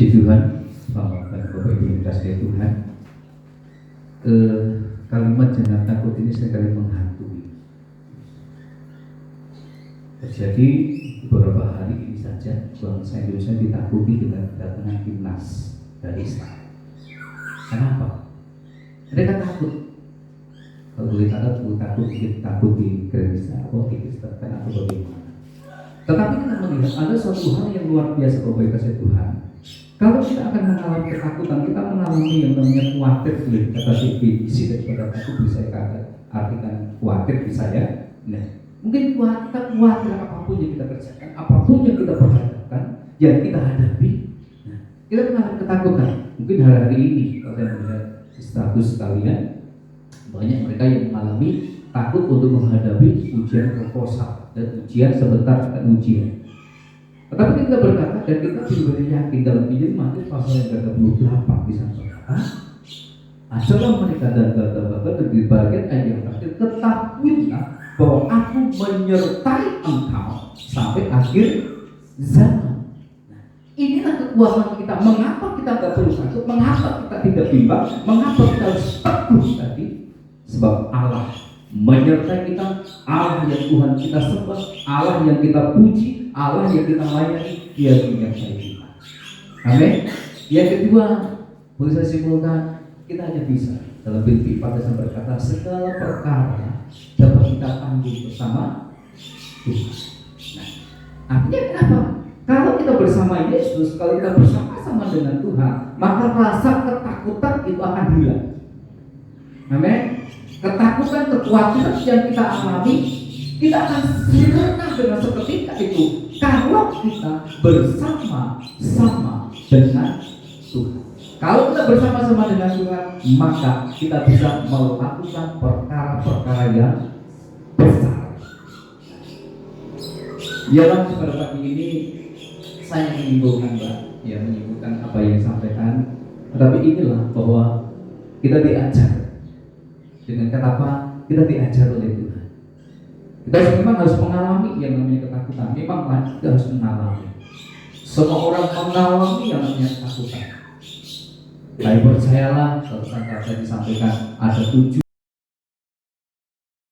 Puji Tuhan, Bapak Ibu yang dikasihi Tuhan. Kalimat jangan takut ini sekali menghantui. Terjadi beberapa hari ini saja bangsa Indonesia ditakuti dengan kedatangan timnas dari Israel. Kenapa? Mereka takut. Kalau kita takut di gereja atau di Kristen atau bagaimana. Tetapi kita melihat ada suatu hal yang luar biasa Bapak kasih Tuhan. Kalau kita akan mengalami ketakutan, kita mengalami yang namanya khawatir, kata definisi daripada takut bisa artikan khawatir bisa ya. Nah, mungkin kita khawatir apapun yang kita kerjakan, apapun yang kita perhadapkan, yang kita hadapi. Nah, kita mengalami ketakutan. Mungkin hari ini kalau saya melihat status kalian, banyak mereka yang mengalami takut untuk menghadapi ujian proposal dan ujian sebentar dan ujian. Tetapi kita berkata dan kita juga yakin dalam Injil Matius pasal yang ke-28 bisa berkata, ajalah mereka dan kata-kata di bagian ayat yang terakhir, ketahuilah bahwa aku menyertai engkau sampai akhir zaman. Nah, inilah kekuatan kita. Mengapa kita tidak perlu takut? Mengapa kita tidak bimbang? Mengapa kita harus teguh tadi? Sebab Allah menyertai kita, Allah yang Tuhan kita sembah, Allah yang kita puji, Allah yang kita layani, Dia menyertai kita. Amin. Yang kedua, boleh saya simpulkan, kita hanya bisa dalam Filipi 4 berkata segala perkara dapat kita tanggung bersama Tuhan. Nah, artinya kenapa? Kalau kita bersama Yesus, kalau kita bersama-sama dengan Tuhan, maka rasa ketakutan itu akan hilang. Amin. Ketakutan, kekhawatiran yang kita alami, kita akan sirna dengan seketika itu kalau kita bersama-sama dengan Tuhan. Kalau kita bersama-sama dengan Tuhan, maka kita bisa melakukan perkara-perkara yang besar. Ya, pada pagi ini saya menyimpulkan, Mbak, ya menyimpulkan apa yang disampaikan. Tetapi inilah bahwa kita diajar. Dengan kenapa kita diajar oleh Tuhan. Kita memang harus mengalami yang namanya ketakutan. Memang kita harus mengalami. Semua orang mengalami yang namanya ketakutan. Tapi percayalah, kalau saya disampaikan ada 7.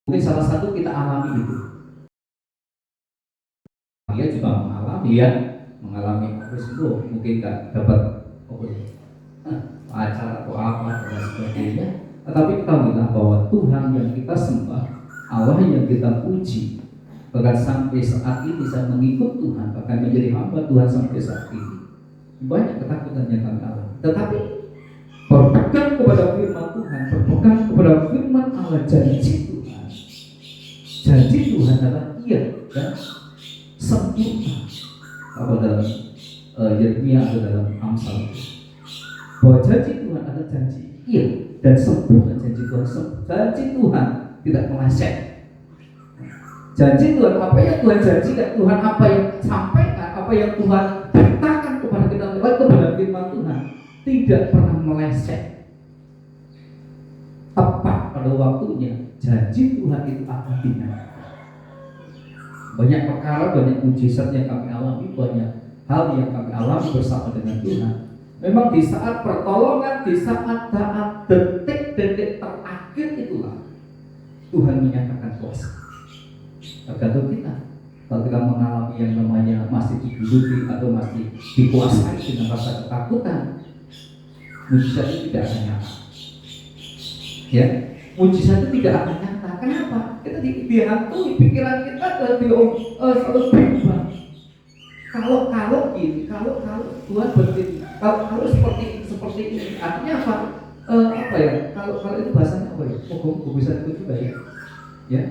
Mungkin salah satu kita alami itu. Dia juga mengalami ya, mengalami terus itu mungkin nggak dapat acara atau apa dan sebagainya. Tetapi ketahuilah bahwa Tuhan yang kita sembah, Allah yang kita puji, bahkan sampai saat ini bisa mengikut Tuhan, bahkan menjadi hamba Tuhan sampai saat ini. Banyak ketakutan yang kami alami. Tetapi berpegang kepada firman Tuhan, berpegang kepada firman Allah, janji Tuhan. Janji Tuhan adalah iya dan sempurna. Apa dalam Yeremia atau dalam Amsal, bahwa janji Tuhan adalah janji iya dan sempurna. Janji Tuhan tidak meleset. Janji Tuhan, apa yang Tuhan janjikan, Tuhan apa yang sampaikan, apa yang Tuhan beritakan kepada kita lewat kebenaran firman Tuhan tidak pernah meleset. Tepat pada waktunya janji Tuhan itu akan dinyatakan. Banyak perkara, banyak mujizat yang kami alami, banyak hal yang kami alami bersama dengan Tuhan. Memang di saat pertolongan, di saat detik-detik terakhir itulah Tuhan menyatakan kuasa. Tergantung kita. Kalau kita mengalami yang namanya masih digeluti atau masih dikuasai dengan rasa ketakutan, mujizat itu tidak akan nyata. Ya, mujizat itu tidak akan nyata. Kenapa? Kita dihantui pikiran kita selalu berubah. Kalau Tuhan berfirman, kalau seperti ini, artinya apa? Kalau itu bahasanya apa ya? Kok bisa itu juga ya? Ya,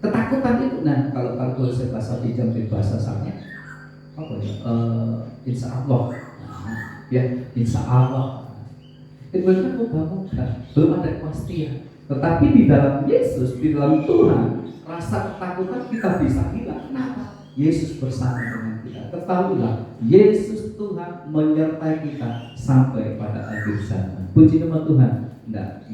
ketakutan itu. Nah, kalau saya bahasa pinjam bahasa asalnya apa ya? Insya Allah. Ya, insya Allah. Itu kan moga-moga, belum ada kepastian. Tetapi di dalam Yesus, di dalam Tuhan, rasa ketakutan kita bisa hilang. Kenapa? Yesus bersama dengan kita. Ketahuilah, Yesus Tuhan menyertai kita sampai pada akhir zaman. Puji nama Tuhan. Tidak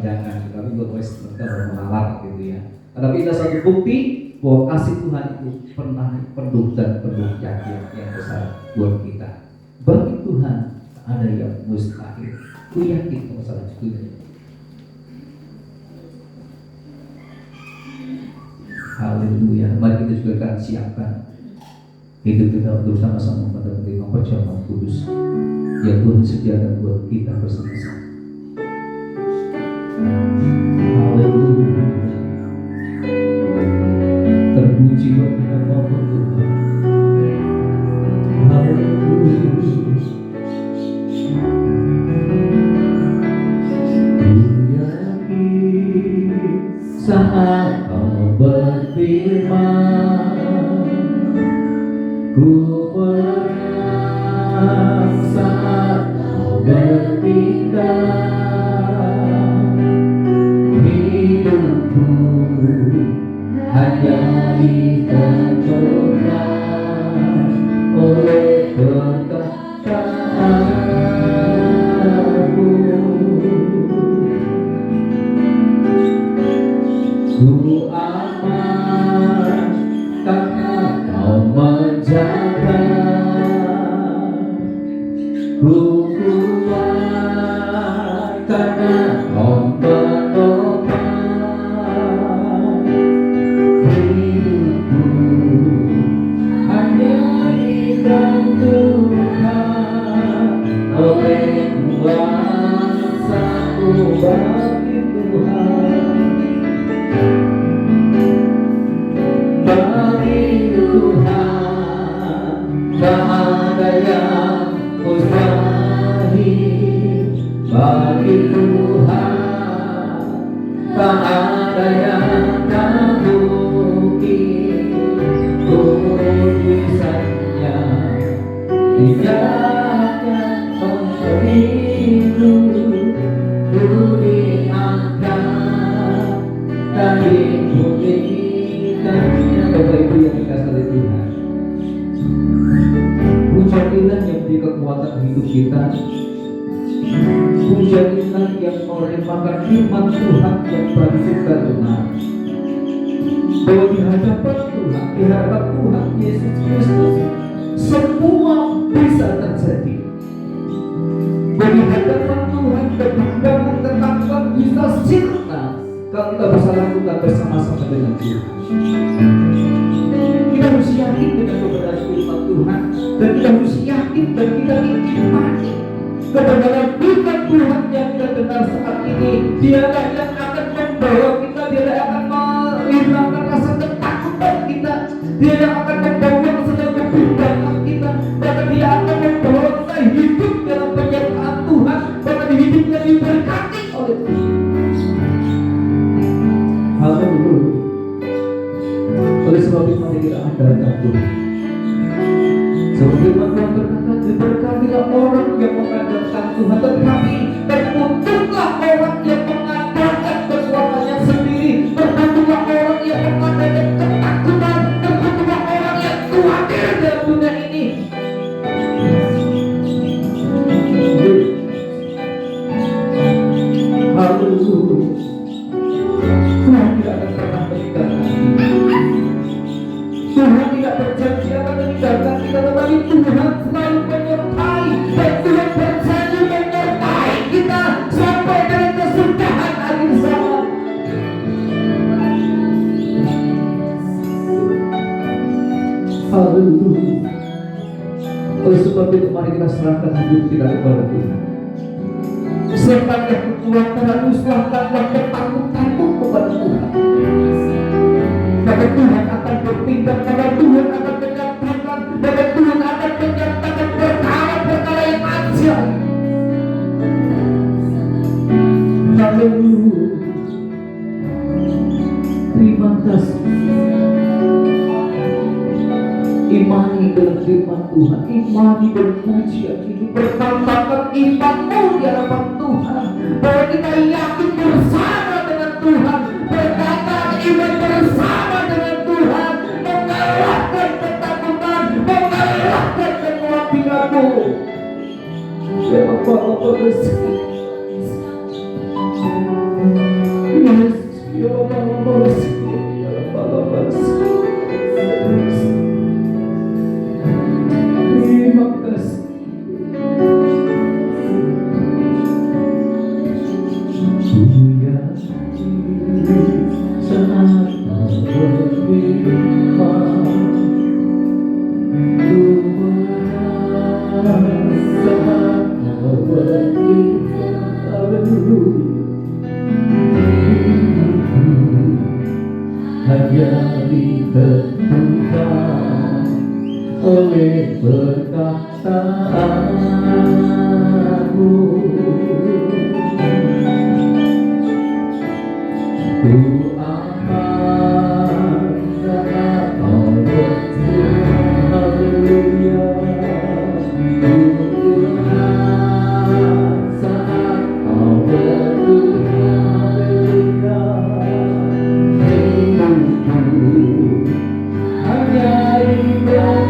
jangan, tapi buat mereka mengalah gitu ya. Tetapi ada satu bukti bahwa kasih Tuhan itu pernah penuh dan penuh yakin yang besar buat kita. Bagi Tuhan tak ada yang mustahil. Ku yakin masalah itu. Haleluya. Mari kita juga akan siapkan hidup kita untuk sama-sama memenuhi perjamuan kudus yang Tuhan sediakan buat kita bersama-sama. Haleluya. Terpuji bagi nama Tuhan. Haleluya. Ku yakin saat Kau berfirman, ku perang saat Kau bertindak, hidupku hanya ditentukan oleh perkataanmu. Ku aman karena Kau menjaga, ku kuat karena Kau menopang. Hidupku hanya ditentukan oleh kuasa-Mu bagi Tuhan. Bagi Tuhan tak ada yang mustahil. Bagi Tuhan tak ada yang tak mungkin. Tulisannya tidak memilu, ku diangkat dari bumi. Bapak Ibu yang dikasihi oleh Tuhan, pujian Tuhan yang memberi kekuatan hidup kita, pujian Tuhan yang merupakan firman Tuhan yang prinsip dan benar, bahwa di hadapan Tuhan, di hadapan Tuhan Yesus Kristus, semua bisa terjadi. Di hadapan Tuhan, kebenaran tentang Tuhan bisa sirna kalau kita bisa lakukan bersama-sama dengan Tuhan. Kita harus yakin dengan kebenaran firman Tuhan, dan kita harus yakin dan kita imani kebenaran firman Tuhan yang kita dengar saat ini. Dialah yang akan membawa kita, Dia akan menghilangkan rasa ketakutan kita, Dia yang akan membawa segala kebimbangan kita, bahkan Dia akan membawa kita hidup dalam penyertaan Tuhan, bahkan hidup yang diberkati oleh Tuhan. Haleluya. Oleh sebab itu mari kita andalkan Tuhan. Sebab firman Tuhan berkata, diberkatilah orang yang mengandalkan Tuhan, tetapi terkutuklah orang yang mengandalkan kekuatannya sendiri. Terkutuklah orang yang mengandalkan ketakutan. Terkutuklah orang yang khawatir dalam dunia ini. Haleluya. Tuhan tidak akan pernah meninggalkan kita. Tuhan tidak berjanji akan meninggalkan kita, tetapi Tuhan selalu menyertai, dan Tuhan berjanji menyertai kita sampai dengan kesudahan akhir zaman. Haleluya. Oleh sebab itu mari kita serahkan hidup kita kepada Tuhan. Serahkanlah kekuatan, serahkanlah ketakutanmu kepada Tuhan. Maka Tuhan akan bertindak, maka Tuhan akan menyatakan, maka Tuhan akan menyatakan perkara-perkara yang ajaib. Haleluya. Terima kasih. Imani dalam firman Tuhan, imani dalam pujian ini, berkatakan imanmu di hadapan Tuhan, bahwa kita yakin bersama dengan Tuhan, berkata iman bersama dengan Tuhan, mengalahkan ketakutan, mengalahkan kekhawatiranmu. Ya Bapa rezeki, Yesus, ya Bapa rezeki, ya Bapa rezeki. Terima kasih. aku, ku aman saat kau berseru, haleluya. Ku tenang saat kau berseru, haleluya. Hidupku hanya dibentukkan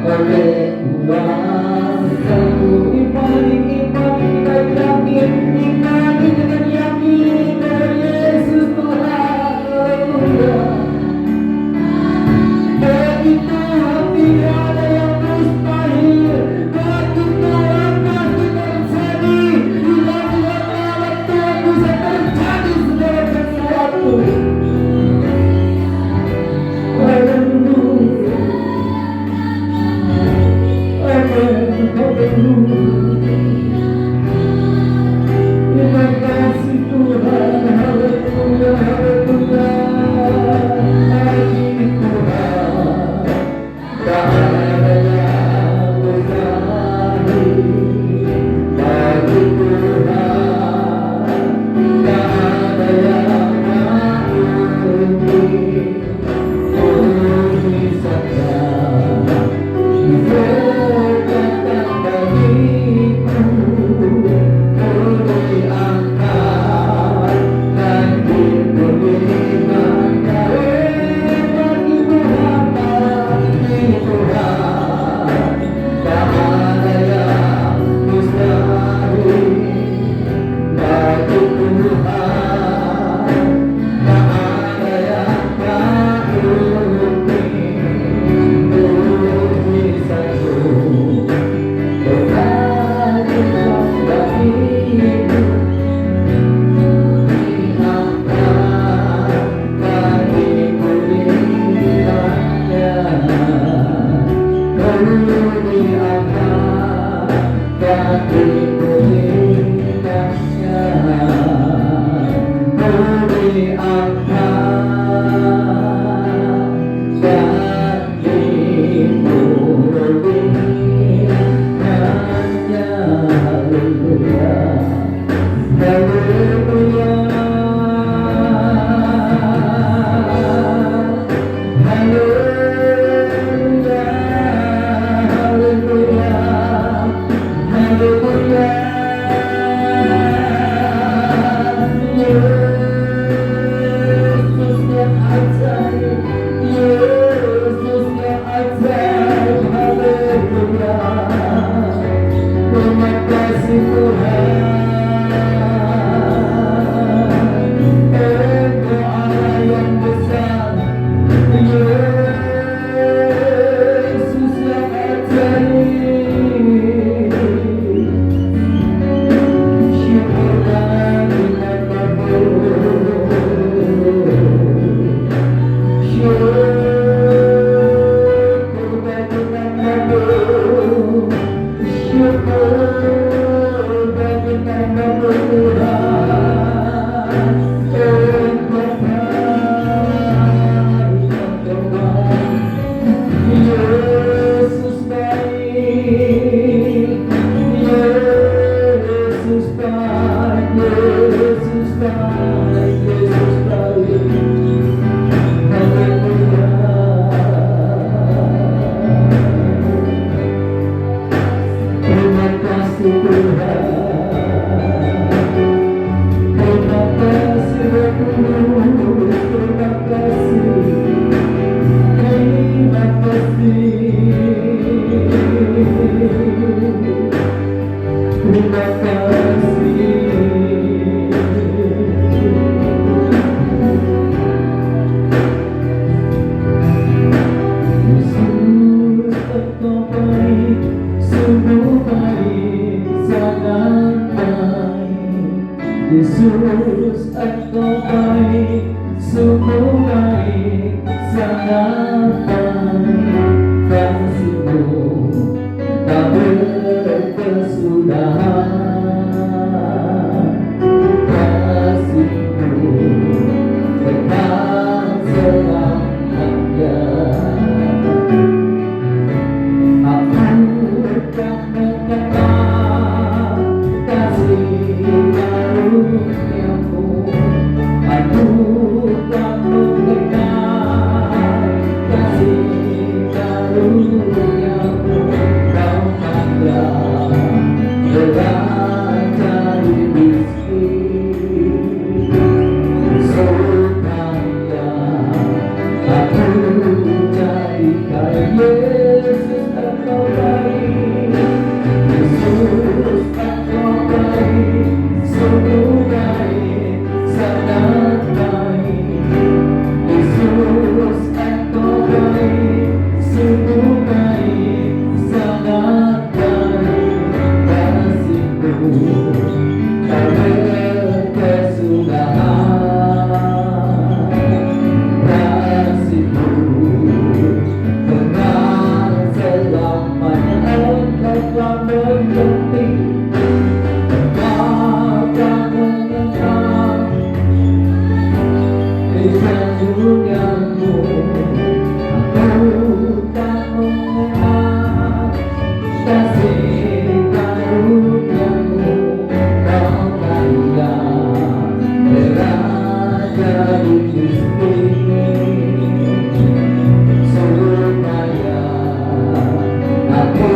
oleh kuasamu. Imani kita yakin, imani dengan yakin bahwa Yesus Tuhan, haleluya. Bagi Tuhan tidak ada yang mustahil, bagi Tuhan pasti terjadi, di dalam nama Tuhan bisa terjadi segala sesuatu. Haleluya, amin, haleluya. Terima kasih Tuhan, haleluya, haleluya. Bagi Tuhan tak ada yang mustahil, bagi Tuhan tak ada yang mustahil. Bumi saja berkata bagiku, bumi angkat dan diberikan bagi Tuhan, bagi Tuhan tak ada yang mustahil, bagi Tuhan tak ada yang tak mungkin. Bumi satu berkata bagiku, diangkat dan diberikannya. Lalu diangkat dan diberikannya. Lalu diangkat dan diberikannya. Haleluya, haleluya, haleluya, haleluya, haleluya. Yesus yang ajaib, Yesus yang ajaib, haleluya. Terima kasih Tuhan, Engkau Allah yang besar, Yesus yang ajaib. Syukur bagi namamu, syukur bagi namamu, syukur bagi namamu Tuhan. Engkau baik, Engkau baik, Yesus baik, Yesus baik, Yesus baik, Yesus baik. Haleluya. Terima kasih Tuhan, terima kasih Yesus, terima kasih, terima kasih, terima kasih. Yesus Engkau baik, sungguh baik, sangat baik. Yesus Engkau baik, sungguh baik, sangat baik. Kasih-Mu tak berkesudahan, kasih-Mu kekal selamanya.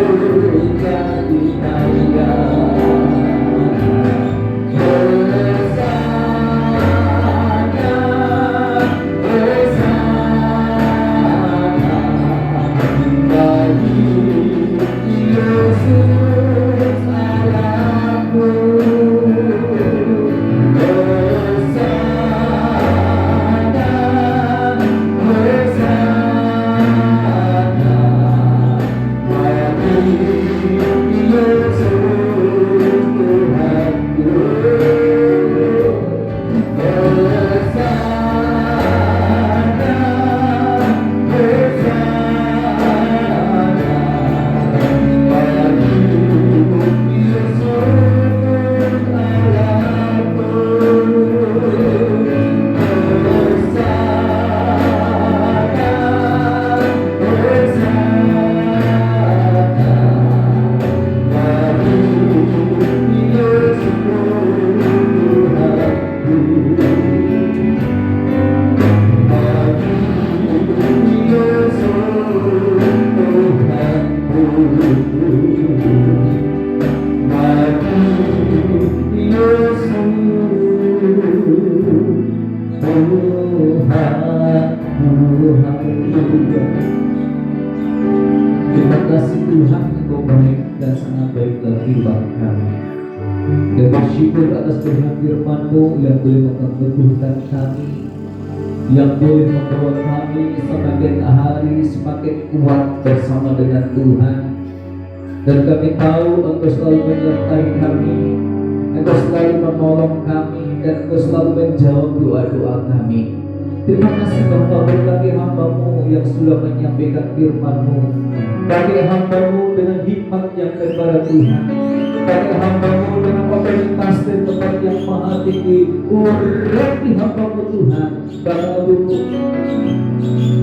jadi kaya. Terima kasih Tuhan, Engkau baik dan sangat baik dalam kehidupan kami. Dan bersyukur atas Tuhan firman-Mu yang boleh menguatkan kami, yang boleh membawa kami semakin hari semakin kuat bersama dengan Tuhan. Dan kami tahu Engkau selalu menyertai kami, Engkau selalu menolong kami, dan Engkau selalu menjawab doa-doa kami. Terima kasih Bapa bagi hamba-Mu yang sudah menyampaikan firman-Mu, bagi hamba-Mu dengan hikmat yang daripada Tuhan, bagi hamba-Mu dengan otoritas dan tempat yang maha tinggi. Urapi hamba-Mu Tuhan, bagi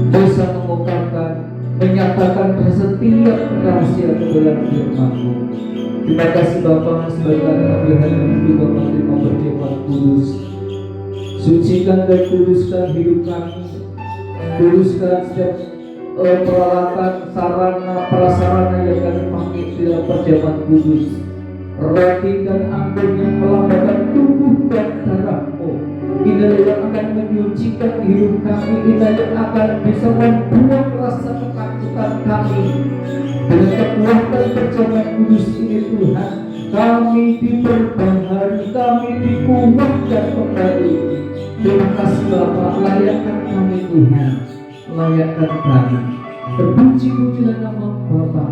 bisa mengungkapkan, menyatakan setiap rahasia kebenaran firman-Mu. Terima kasih Bapa, sebagai kami hari juga menerima perjamuan kudus. Sucikan dan kuduskan hidup kami, kuduskan setiap peralatan, sarana, prasarana yang kami pakai di dalam perjamuan kudus. Roti dan anggur yang melambangkan tubuh dan darah-Mu, inilah yang akan menyucikan hidup kami, inilah yang akan bisa membuang rasa ketakutan kami. Dengan kekuatan perjamuan kudus ini Tuhan, kami diperbaharui, kami dikuatkan kembali. Terima kasih Bapa, layakkan kami Tuhan, layakkan kami. Terpuji-pujilah nama Bapa.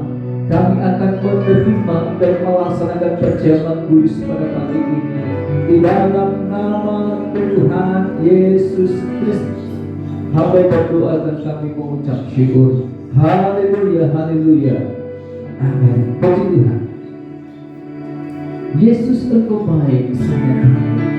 Kami akan menerima dan melaksanakan perjamuan kudus pada pagi ini di dalam nama Tuhan Yesus Kristus. Hamba berdoa dan kami mengucap syukur. Haleluya, haleluya, amin. Puji Tuhan. Yesus Engkau baik, sangat baik.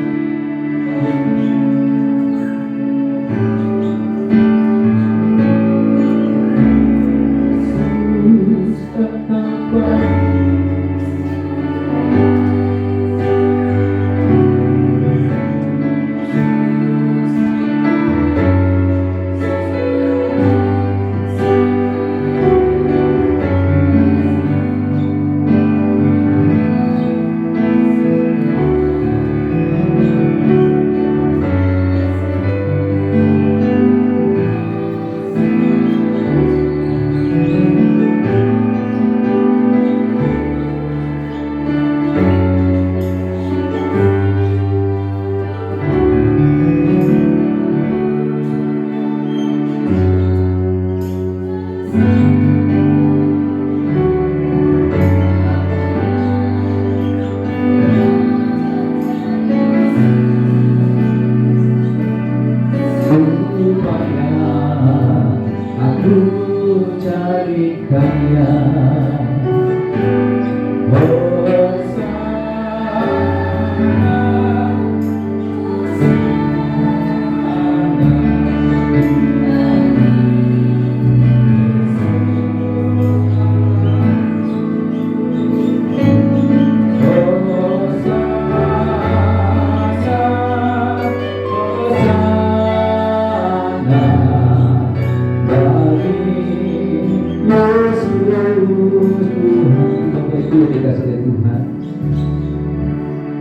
Ibu dikasih oleh Tuhan,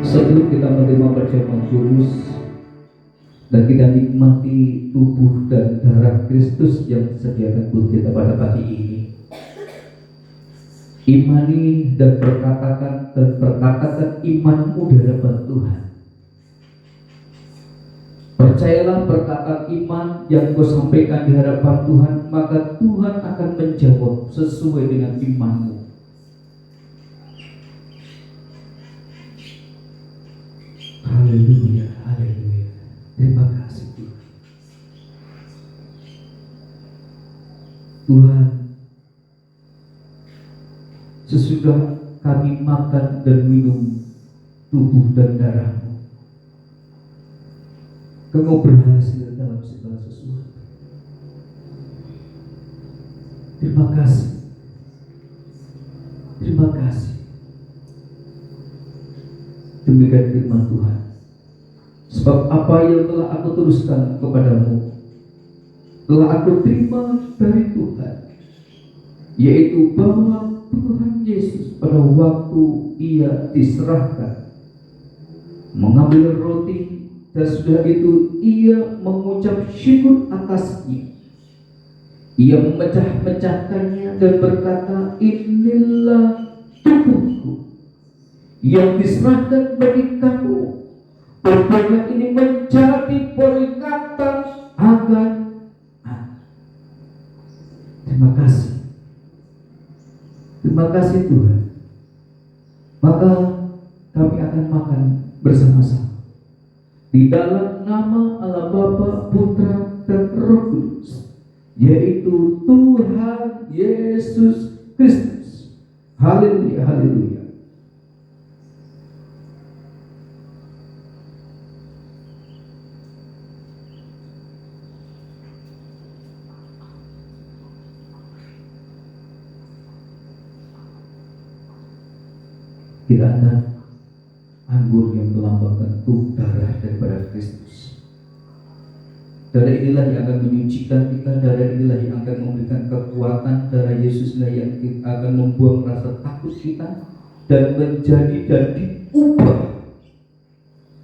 sebelum kita menerima perjamuan kudus dan kita nikmati tubuh dan darah Kristus yang disediakan buat kita pada pagi ini, imani dan perkatakan imanmu di hadapan Tuhan. Percayalah perkataan iman yang kau sampaikan di hadapan Tuhan, maka Tuhan akan menjawab sesuai dengan imanmu. Haleluya, haleluya. Terima kasih Tuhan. Tuhan, sesudah kami makan dan minum tubuh dan darah-Mu, Kamu berhasil dalam segala sesuatu. Terima kasih. Terima kasih. Demikian firman Tuhan. Sebab apa yang telah aku teruskan kepadamu telah aku terima dari Tuhan, yaitu bahwa Tuhan Yesus pada waktu Ia diserahkan mengambil roti, dan sudah itu Ia mengucap syukur atasnya. Ia memecah-mecahkannya dan berkata, inilah tubuhku yang diserahkan bagi kamu. Perbuatan ini menjadi peringatan akan aku. Terima kasih. Terima kasih Tuhan. Maka kami akan makan bersama-sama di dalam nama Allah Bapa, Putra, dan Roh Kudus, yaitu Tuhan Yesus Kristus. Haleluya, haleluya. Kita ada anggur yang melambangkan tubuh darah daripada Kristus. Darah inilah yang akan menyucikan kita, darah inilah yang akan memberikan kekuatan, darah Yesuslah yang akan membuang rasa takut kita dan diubah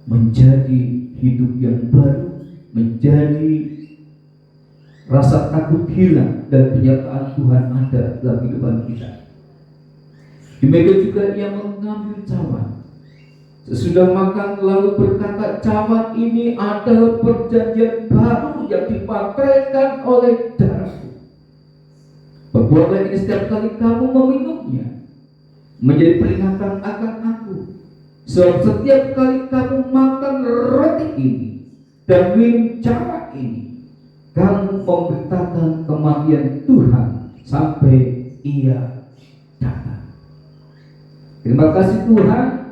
menjadi hidup yang baru, menjadi rasa takut hilang dan penyertaan Tuhan ada dalam kehidupan kita. Demikian juga Ia mengambil cawan. Sesudah makan lalu berkata, cawan ini adalah perjanjian baru yang dipakaikan oleh darahku. Perbuatlah ini setiap kali kamu meminumnya, menjadi peringatan akan aku. Sebab setiap kali kamu makan roti ini dan minum cawan ini, kamu memberitakan kematian Tuhan sampai Ia datang. Terima kasih Tuhan.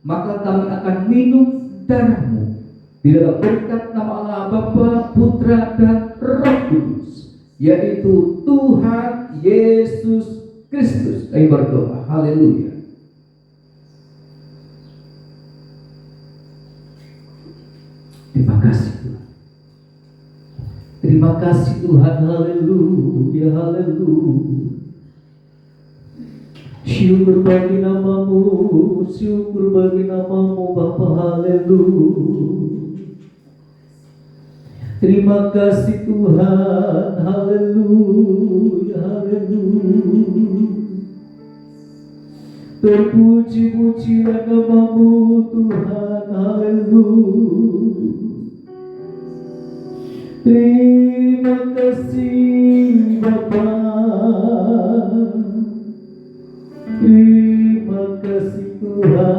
Maka kami akan minum darah-Mu di dalam berkat nama Allah Bapa, Putra, dan Roh Kudus, yaitu Tuhan Yesus Kristus. Kami berdoa. Haleluya. Terima kasih Tuhan. Terima kasih Tuhan. Haleluya, haleluya. Syukur bagi nama-Mu, syukur bagi nama-Mu Bapa. Haleluya. Terima kasih Tuhan. Haleluya, haleluya. Terpuji-pujilah nama-Mu Tuhan. Haleluya. Terima kasih Bapa. Terima kasih Tuhan.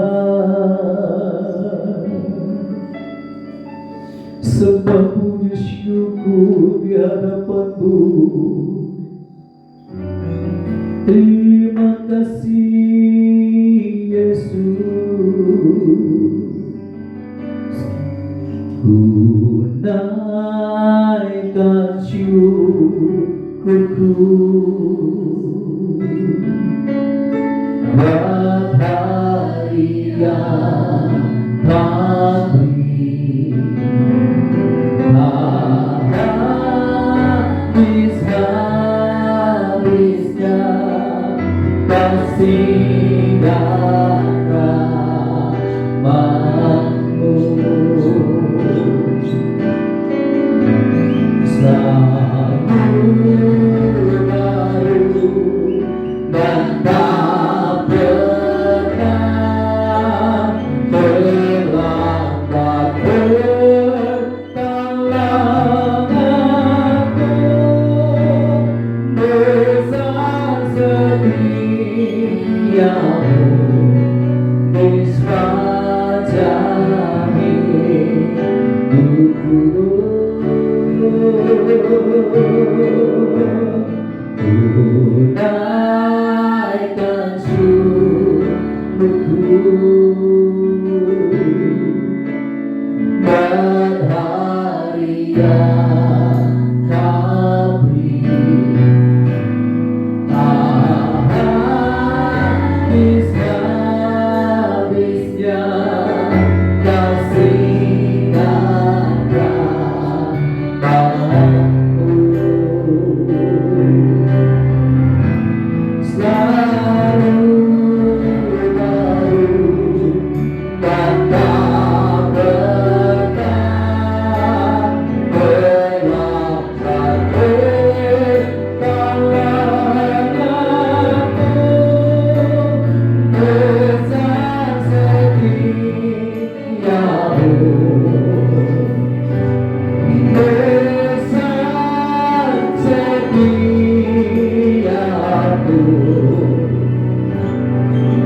Sembah puji syukur di hadapan-Mu. Terima kasih Yesus. Ku naikkan syukurku buat hari yang kami habis-habisnya kasih dan rahmat-Mu. Selalu baru dan tak pernah terlambat pertolongan-Mu. Besar setiamu di sepanjang hidupku. Tunaikan syukurku dan hari yang Kau beri. Habis-habisnya kasih dan rahmat-Mu. Selalu baru dan tak pernah terlambat pertolongan-Mu.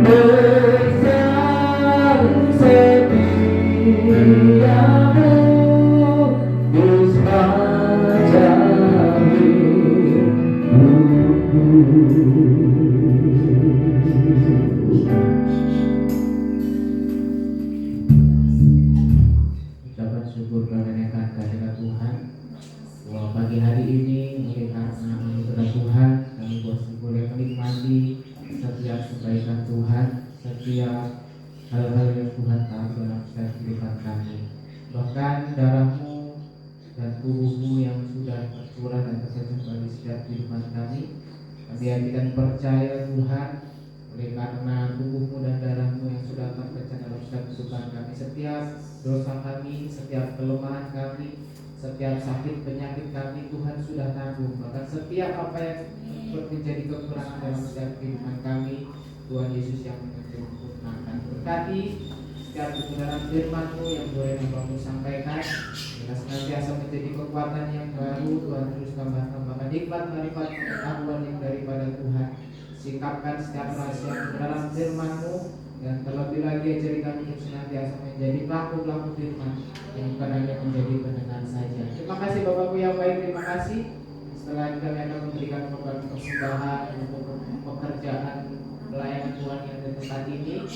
Besar setiamu, besar setiamu, besar setiamu di sepanjang hidupku. Ucapan syukur kemenangan kehadirat Tuhan bahwa pagi hari ini oleh karena anugerah Tuhan kami boleh menikmati setiap kebaikan Tuhan, setiap hal-hal yang Tuhan tahu dalam setiap kehidupan kami. Bahkan darah-Mu dan tubuh-Mu yang sudah tercurah dan tersedia di setiap kehidupan kami. Kami akan percaya Tuhan oleh karena tubuh-Mu dan darah-Mu yang sudah terpecah dalam setiap kehidupan kami. Setiap dosa kami, setiap kelemahan kami, setiap sakit penyakit kami Tuhan sudah tanggung. Bahkan setiap apa yang menjadi kekurangan dalam setiap kehidupan kami, Tuhan Yesus yang menyempurnakan. Berkati setiap kebenaran firman-Mu yang boleh Bapa-Mu sampaikan, bila senantiasa menjadi kekuatan yang baru. Tuhan terus tambahkan hikmat, marifat, pengetahuan yang daripada Tuhan. Sikapkan setiap rahasia dalam firman-Mu, dan terlebih lagi ajari kami untuk senantiasa menjadi pelaku-pelaku firman yang bukan hanya menjadi pendengar saja. Terima kasih Bapa-Ku yang baik, terima kasih. Setelah ini kami akan memberikan persembahan untuk pekerjaan pelayanan Tuhan yang di tempat ini,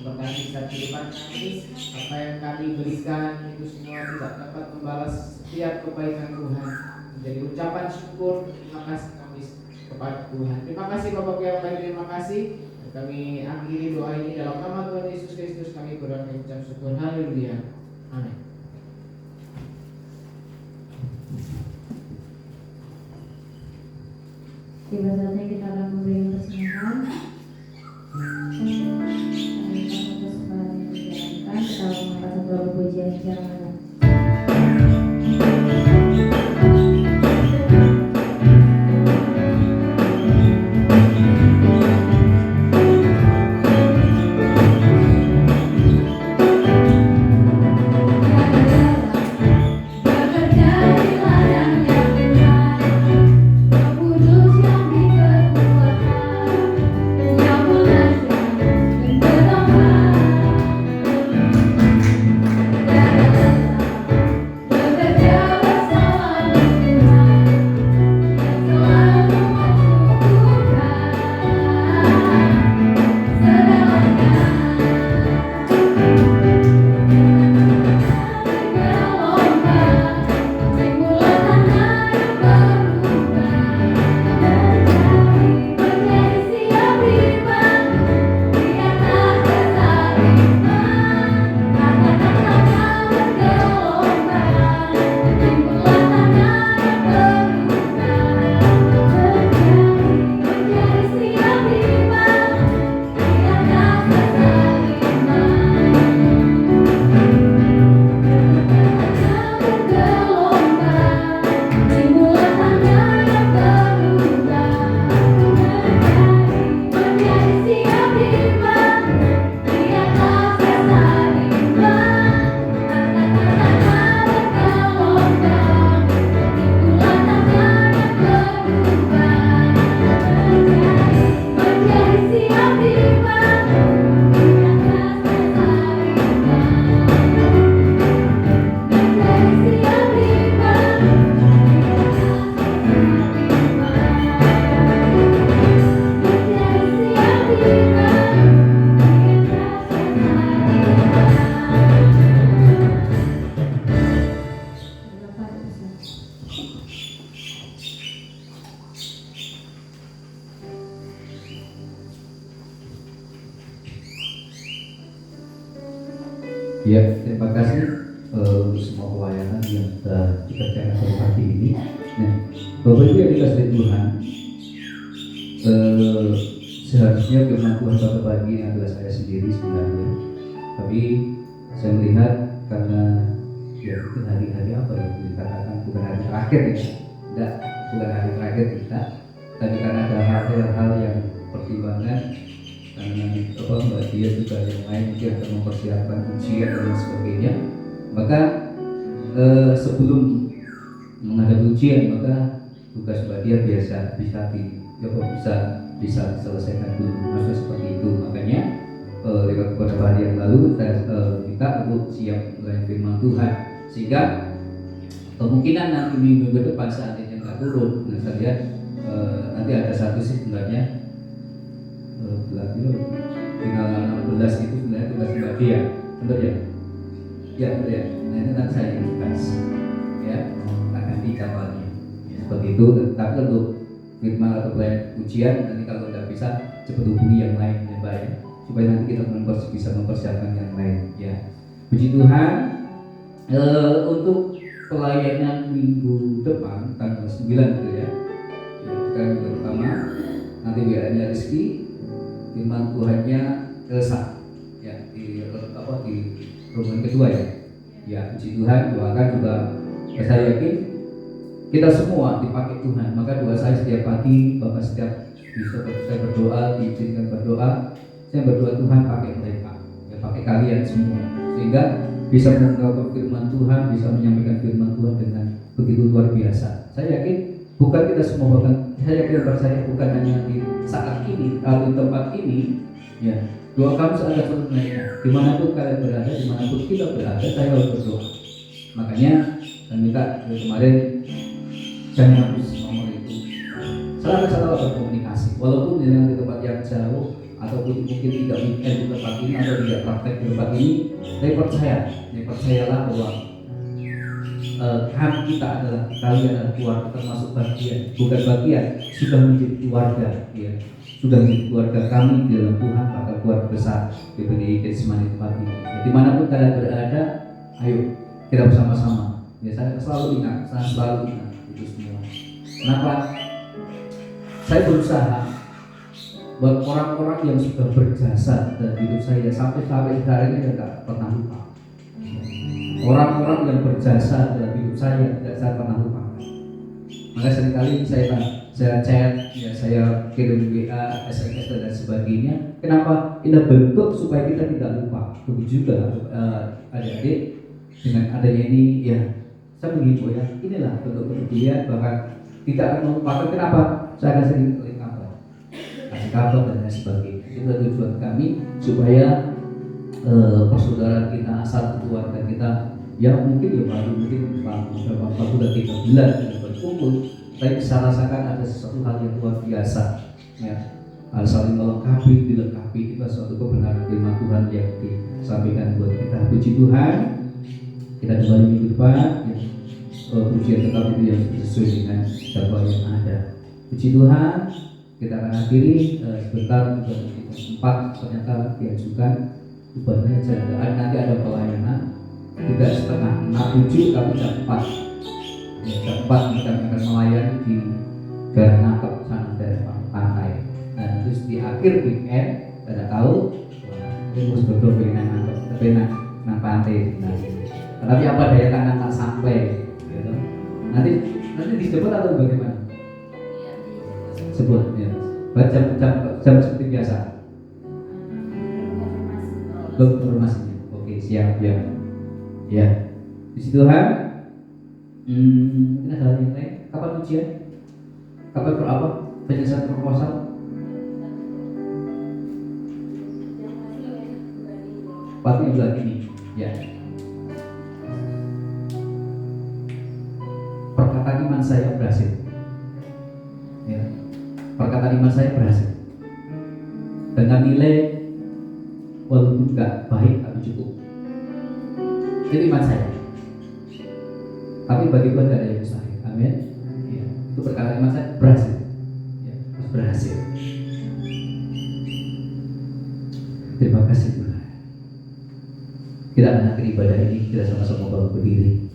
memberkati setiap kehidupan kami. Apa yang kami berikan itu semua tidak dapat membalas setiap kebaikan Tuhan. Menjadi ucapan syukur, terima kasih kami kepada Tuhan. Terima kasih Bapak yang baik, terima kasih. Dan kami akhiri doa ini dalam nama Tuhan Yesus Kristus. Kami berdoa dan ucap syukur. Haleluya. Amin. Tiba saatnya kita akan memberi persembahan. Persembahan yang dijalankan, kita mengangkat satu lagu pujian jangan. Thank you. Ya, terima kasih untuk semua pelayanan yang sudah dikerjakan pada pagi ini. Nah, Bapak Ibu yang dikasihi Tuhan, seharusnya firman Tuhan pada pagi ini adalah saya sendiri sebenarnya. Tapi saya melihat karena ya mungkin hari-hari apa ya dikatakan bukan hari terakhir ya, tidak, bukan hari terakhir tidak, tapi karena ada hal-hal yang pertimbangan karena nanti Mbak Dia juga yang lain mungkin akan mempersiapkan ujian dan lain sebagainya, maka sebelum menghadapi ujian maka tugas Mbak Dia bisa diselesaikan dulu, maksudnya seperti itu. Makanya lewat beberapa hari yang lalu saya minta untuk siap melayani firman Tuhan, sehingga kemungkinan nanti minggu depan seandainya nggak turun, nah saya lihat nanti ada satu sih sebenarnya tinggal 16 itu sebenarnya tugas Mbak Dia, betul ya? Ya betul ya. Nah itu nanti saya tugas ya akan di kapalnya seperti itu. Tapi untuk firman atau pelayan ujian nanti kalau tidak bisa cepat hubungi yang lain ya Mbak ya, supaya nanti kita bisa mempersiapkan yang lain ya. Puji Tuhan. Untuk pelayanan minggu depan tanggal 9 gitu ya. Sekarang minggu pertama nanti WA-nya Rizky, firman Tuhannya Elsa ya di rombongan kedua ya. Ya puji Tuhan, doakan juga saya yakin kita semua dipakai Tuhan. Maka doa saya setiap pagi, Bapak setiap bisa saya berdoa, diizinkan berdoa, saya berdoa Tuhan pakai mereka, ya pakai kalian semua, sehingga bisa mengungkapkan firman Tuhan, bisa menyampaikan firman Tuhan dengan begitu luar biasa. Saya yakin bukan kita semua, bahkan saya yakin percaya bukan hanya di saat ini atau di tempat ini, ya doa kami sangat sebenarnya dimanapun kalian berada, dimanapun kita berada, saya harus berdoa. Makanya saya minta kemarin jangan habis nomor itu, selalu berkomunikasi, walaupun di tempat yang jauh ataupun mungkin tidak weekend di tempat ini atau tidak praktek di tempat ini, saya percayalah bahwa kami kita adalah, kalian adalah keluarga, termasuk bagian, bukan bagian, sudah menjadi keluarga ya, sudah menjadi keluarga kami di dalam Tuhan, bahkan keluarga besar PPDI Getsemani tempat ini ya, dimanapun kalian berada, ayo kita bersama-sama ya. Saya selalu ingat itu semua. Kenapa? Saya berusaha buat orang-orang yang sudah berjasa dalam hidup saya sampai hari ini tidak pernah lupa. Orang-orang yang berjasa dalam hidup saya tidak saya pernah lupa. Maka seringkali saya chat, ya saya kirim WA, SMS dan sebagainya. Kenapa? Ini bentuk supaya kita tidak lupa. Begitu juga adik-adik dengan adanya ini ya, saya menghimbau ya, inilah bentuk dia bahkan tidak akan melupakan. Kenapa? Saya akan sering kasih kabar dan lain sebagainya. Itu tujuan kami supaya persaudaraan kita, satu keluarga kita yang mungkin ya baru beberapa waktu dan 3 bulan tidak berkumpul, tapi bisa rasakan ada sesuatu hal yang luar biasa ya, saling melengkapi, dilengkapi. Itu suatu kebenaran firman Tuhan yang disampaikan buat kita. Puji Tuhan, kita kembali minggu depan ya, pujian tetap itu yang sesuai dengan jadwal yang ada. Puji Tuhan. Kita akan akhiri sebentar juga kita 4 ternyata diajukan ibadahnya jalan. Nanti ada pelayanan tidak setengah 6, 7 tapi jam 4 ya, jam 4 kita akan melayani di daerah Nangkep sana, daerah pantai. Dan terus di akhir weekend tidak tahu ini harus berdua dengan Nangkep tapi nang pantai nah, tapi apa daya kanan tak sampai gitu. Nanti disebut atau bagaimana? Sebut ya. Jam seperti biasa. Belum informasinya. Oke, siap ya. Ya. Puji Tuhan. Mungkin ada hal yang lain. Kapan ujian? Kapan berapa? Penyelesaian proposal? Pasti bulan ini. Ya. Perkataan iman saya berhasil. Ya. Perkataan iman saya berhasil dengan nilai walaupun enggak baik tapi cukup. Itu iman saya. Tapi bagi Tuhan tidak ada yang mustahil. Amin. Ya. Itu perkataan iman saya berhasil. Ya, berhasil. Terima kasih Tuhan. Kita akan akhiri ibadah ini, kita sama-sama berdiri.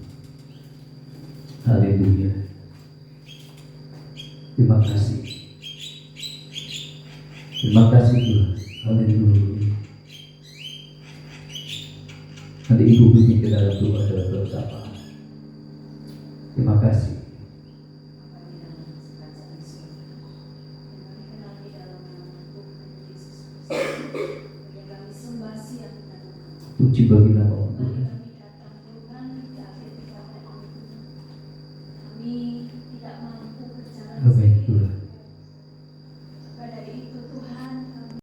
Haleluya. Terima kasih. Terima kasih Tuhan. Haleluya. Nanti Ibu pimpin kita dalam doa dalam bersama. Terima kasih. Puji bagi nama